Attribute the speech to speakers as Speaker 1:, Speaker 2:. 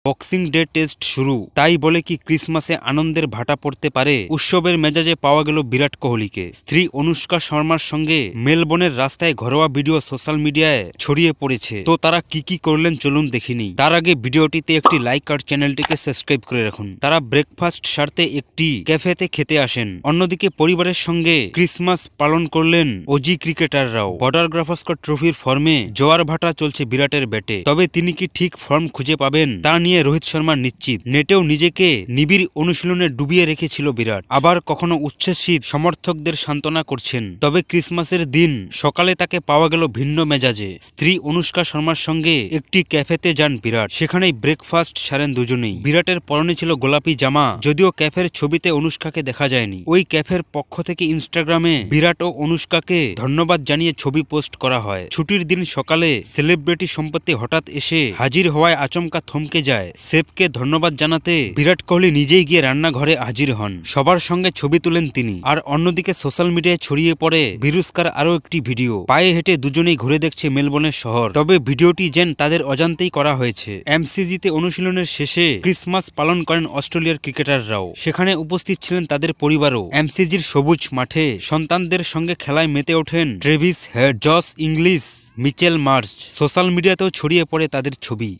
Speaker 1: Boxing day test শুরু, তাই বলে কি ক্রিসমাসে আনন্দের ভাটা পড়তে পারে? উৎসবের মেজাজে পাওয়া গেল বিরাট কোহলিকে। স্ত্রী অনুষ্কা শর্মার সঙ্গে মেলবোর্নের রাস্তায় ঘরোয়া ভিডিও সোশ্যাল মিডিয়ায় ছড়িয়ে পড়েছে। তো তারা কি করলেন চলুন দেখিনি। তার আগে ভিডিওটিতে একটি লাইক আর চ্যানেলটিকে সাবস্ক্রাইব করে রাখুন। তারা ব্রেকফাস্ট সারতে একটি ক্যাফেতে খেতে আসেন। অন্যদিকে পরিবারের সঙ্গে ক্রিসমাস পালন করলেন অজি ক্রিকেটাররাও। বর্ডার গাভাস্কর ট্রফির ফর্মে জোয়ার ভাটা চলছে বিরাটের ব্যাটে। তবে তিনি কি ঠিক ফর্ম খুঁজে পাবেন তা নিয়ে রোহিত শর্মা নিশ্চিত। নেটেও নিজেকে নিবিড় অনুশীলনে ডুবিয়ে রেখেছিল বিরাট। আবার কখনো উচ্ছ্বসিত সমর্থকদের সান্ত্বনা করছেন। তবে ক্রিসমাসের দিন সকালে তাকে পাওয়া গেল ভিন্ন মেজাজে। স্ত্রী অনুষ্কা শর্মার সঙ্গে একটি ক্যাফেতে যান বিরাট। সেখানেই ব্রেকফাস্ট সারেন দুজনেই। বিরাটের পরনে ছিল গোলাপি জামা, যদিও ক্যাফের ছবিতে অনুষ্কাকে দেখা যায়নি। ওই ক্যাফের পক্ষ থেকে ইনস্টাগ্রামে বিরাট ও অনুষ্কাকে ধন্যবাদ জানিয়ে ছবি পোস্ট করা হয়। ছুটির দিন সকালে সেলিব্রিটি সম্পত্তি হঠাৎ এসে হাজির হওয়ায় আচমকা থমকে যায়। সেফকে ধন্যবাদ জানাতে বিরাট কোহলি নিজেই গিয়ে রান্নাঘরে হাজির হন। সবার সঙ্গে ছবি তুলেন তিনি। আর অন্যদিকে সোশ্যাল মিডিয়ায় ছড়িয়ে পড়ে বিরুস্কার আরো একটি ভিডিও। পায়ে হেঁটে দুজনেই ঘুরে দেখছে মেলবোর্নের শহর। তবে ভিডিওটি যেন তাদের অজান্তেই করা হয়েছে। এমসিজিতে অনুশীলনের শেষে ক্রিসমাস পালন করেন অস্ট্রেলিয়ার ক্রিকেটাররাও। সেখানে উপস্থিত ছিলেন তাদের পরিবারও। এমসিজির সবুজ মাঠে সন্তানদের সঙ্গে খেলায় মেতে ওঠেন Travis head, Jos English, Mitchell Marsh. Social মিডিয়াতেও ছড়িয়ে পড়ে তাদের ছবি।